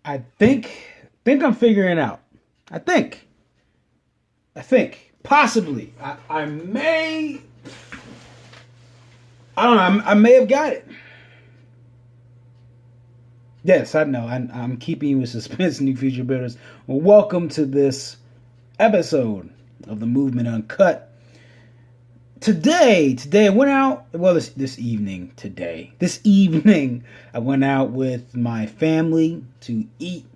I think I'm figuring it out. I think. I think. Possibly. I may. I don't know. I may have got it. Yes, I know. I'm keeping you in suspense, new future builders. Well, welcome to this episode of the Movement Uncut. Today I went out. Well, this evening. This evening, I went out with my family to eat,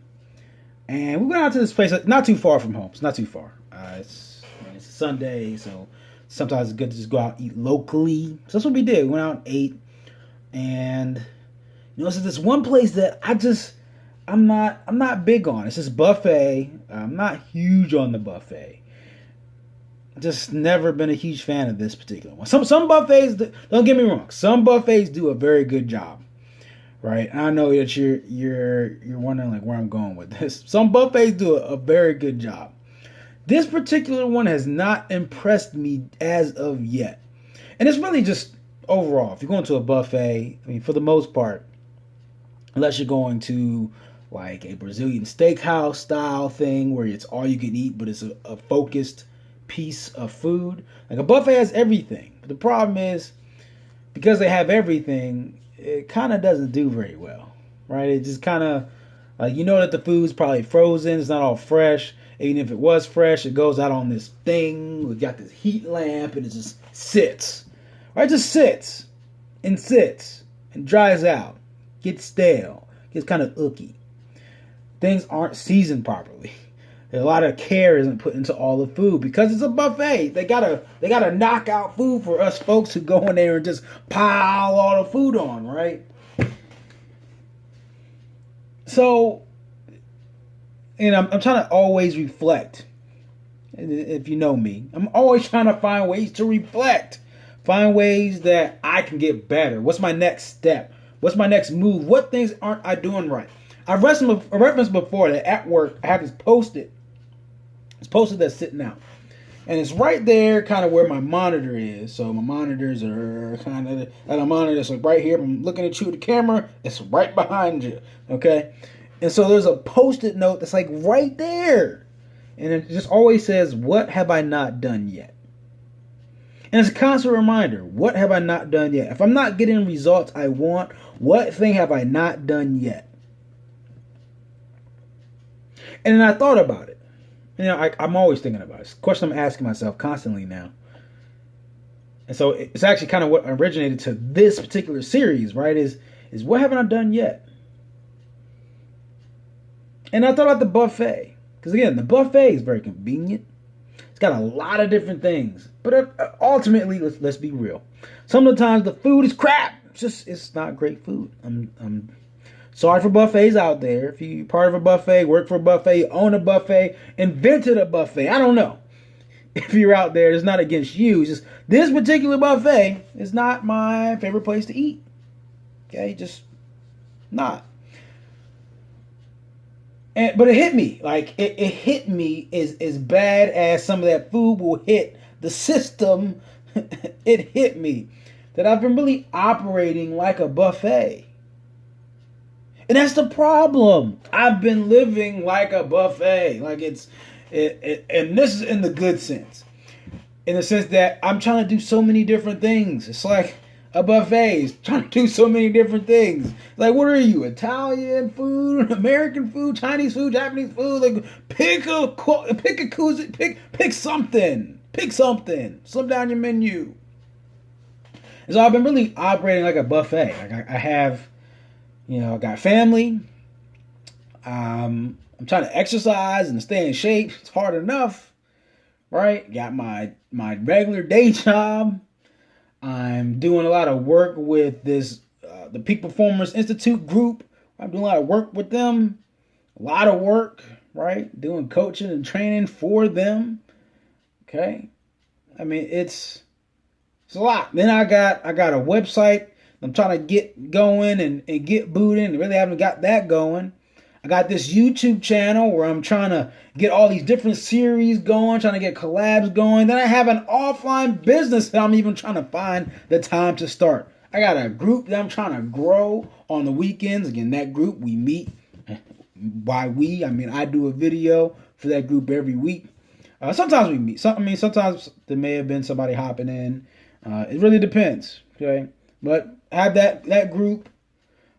and we went out to this place not too far from home. It's not too far. It's Sunday, so sometimes it's good to just go out and eat locally. So that's what we did. We went out and ate, and so this one place that I'm not big on. It's this buffet. I'm not huge on the buffet. Just never been a huge fan of this particular one. Some buffets, don't get me wrong, some buffets do a very good job, right? And I know that you're wondering like where I'm going with this. Some buffets do a very good job. This particular one has not impressed me as of yet, and it's really just overall. If you're going to a buffet, I mean, for the most part, unless you're going to like a Brazilian steakhouse style thing where it's all you can eat, but it's a focused piece of food. Like a buffet has everything. But the problem is because they have everything, it kind of doesn't do very well, right? It just kind of like that the food's probably frozen. It's not all fresh. Even if it was fresh, it goes out on this thing. We got this heat lamp, and it just sits, right? It just sits and dries out, gets stale, gets kind of icky. Things aren't seasoned properly. A lot of care isn't put into all the food because it's a buffet. They gotta knock out food for us folks who go in there and just pile all the food on, right? So, and I'm trying to always reflect. If you know me, I'm always trying to find ways to reflect, find ways that I can get better. What's my next step? What's my next move? What things aren't I doing right? I've referenced before that at work I have this post-it. It's posted that's sitting out. And it's right there kind of where my monitor is. So my monitors are kind of at a monitor. So right here, I'm looking at you at the camera. It's right behind you. Okay? And so there's a post-it note that's like right there. And it just always says, what have I not done yet? And it's a constant reminder. What have I not done yet? If I'm not getting results I want, what thing have I not done yet? And then I thought about it. I'm always thinking about it. It's a question I'm asking myself constantly now. And so it's actually kind of what originated to this particular series, right? Is what haven't I done yet? And I thought about the buffet. Because again, the buffet is very convenient. It's got a lot of different things. But ultimately, let's be real. Sometimes the food is crap. It's not great food. I'm sorry for buffets out there. If you're part of a buffet, work for a buffet, own a buffet, invented a buffet, I don't know. If you're out there, it's not against you. It's just this particular buffet is not my favorite place to eat. Okay, just not. But it hit me. Like it hit me as bad as some of that food will hit the system. It hit me that I've been really operating like a buffet. And that's the problem. I've been living like a buffet. Like and this is in the good sense. In the sense that I'm trying to do so many different things. It's like a buffet is trying to do so many different things. Like, what are you? Italian food, American food, Chinese food, Japanese food? Like, pick something. Pick something. Slip down your menu. And so I've been really operating like a buffet. Like I have. I got family. I'm trying to exercise and stay in shape. It's hard enough, right? Got my regular day job. I'm doing a lot of work with the Peak Performance Institute group. I'm doing a lot of work with them. A lot of work, right? Doing coaching and training for them. Okay. I mean, it's a lot. Then I got a website I'm trying to get going and get booting. Really haven't got that going. I got this YouTube channel where I'm trying to get all these different series going, trying to get collabs going. Then I have an offline business that I'm even trying to find the time to start. I got a group that I'm trying to grow on the weekends. Again, that group, we meet By we, I mean I do a video for that group every week. Sometimes we meet. Sometimes there may have been somebody hopping in. It really depends. Okay, but have that group.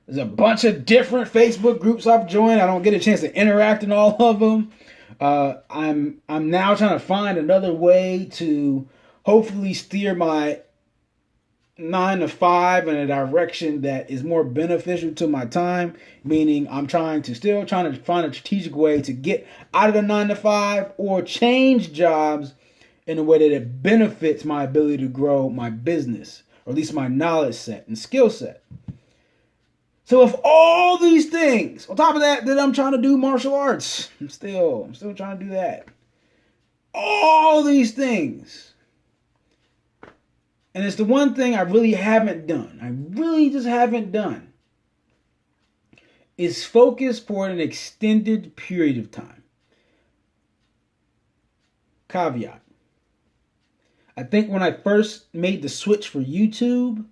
There's a bunch of different Facebook groups I've joined. I don't get a chance to interact in all of them. I'm now trying to find another way to hopefully steer my 9 to 5 in a direction that is more beneficial to my time. Meaning, I'm still trying to find a strategic way to get out of the 9 to 5 or change jobs in a way that it benefits my ability to grow my business, or at least my knowledge set and skill set. So if all these things, on top of that I'm trying to do martial arts, I'm still trying to do that. All these things. And it's the one thing I really haven't done. I really just haven't done. Is focus for an extended period of time. Caveat. I think when I first made the switch for YouTube,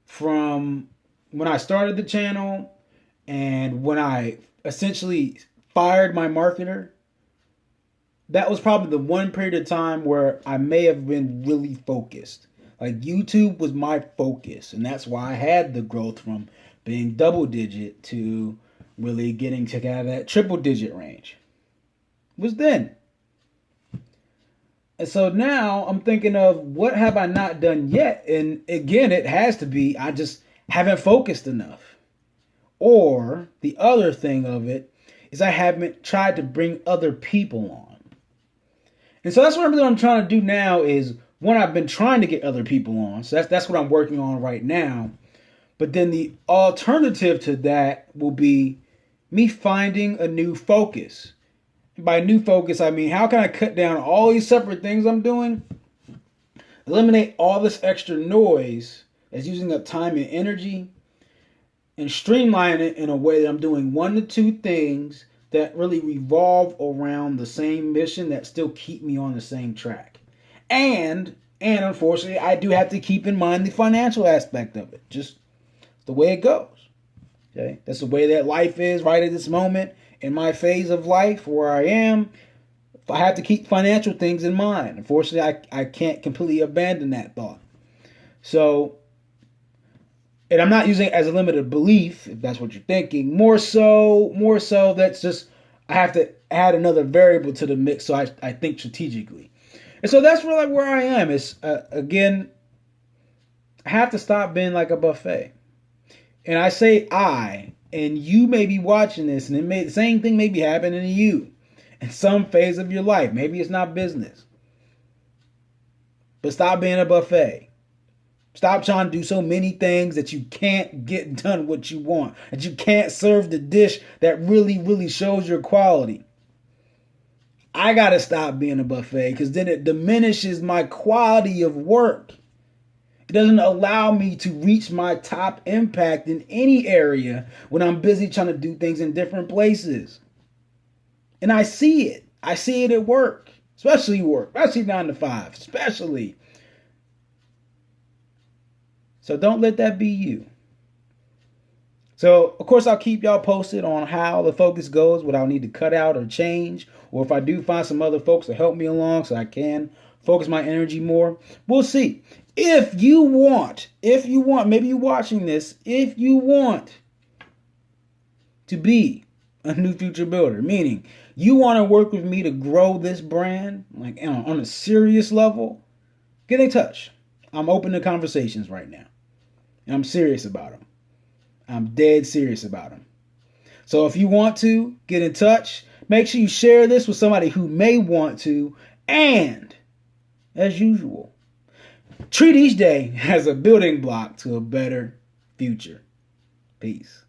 from when I started the channel and when I essentially fired my marketer, that was probably the one period of time where I may have been really focused. Like YouTube was my focus, and that's why I had the growth from being double digit to really getting to kind of that triple digit range. It was then. And so now I'm thinking of what have I not done yet? And again, it has to be I just haven't focused enough. Or the other thing of it is I haven't tried to bring other people on. And so that's what I'm trying to do now is, one, I've been trying to get other people on. So that's what I'm working on right now. But then the alternative to that will be me finding a new focus. By new focus, I mean, how can I cut down all these separate things I'm doing? Eliminate all this extra noise that's using up time and energy, and streamline it in a way that I'm doing 1 to 2 things that really revolve around the same mission that still keep me on the same track. And unfortunately, I do have to keep in mind the financial aspect of it. Just the way it goes. Okay? That's the way that life is right at this moment in my phase of life where I am. I have to keep financial things in mind. Unfortunately, I can't completely abandon that thought. So, and I'm not using it as a limited belief, if that's what you're thinking. More so, that's just, I have to add another variable to the mix, so I think strategically. And so that's really where I am. It's, again, I have to stop being like a buffet. And I say I, and you may be watching this, and the same thing may be happening to you in some phase of your life. Maybe it's not business. But stop being a buffet. Stop trying to do so many things that you can't get done what you want. That you can't serve the dish that really, really shows your quality. I got to stop being a buffet because then it diminishes my quality of work. It doesn't allow me to reach my top impact in any area when I'm busy trying to do things in different places. And I see it. I see it at work. Especially 9 to 5. Especially. So don't let that be you. So, of course, I'll keep y'all posted on how the focus goes, what I'll need to cut out or change, or if I do find some other folks to help me along so I can focus my energy more. We'll see. If you want, maybe you're watching this, if you want to be a new future builder, meaning you want to work with me to grow this brand, like on a serious level, get in touch. I'm open to conversations right now. And I'm serious about them. I'm dead serious about them. So if you want to get in touch, make sure you share this with somebody who may want to. And, as usual, treat each day as a building block to a better future. Peace.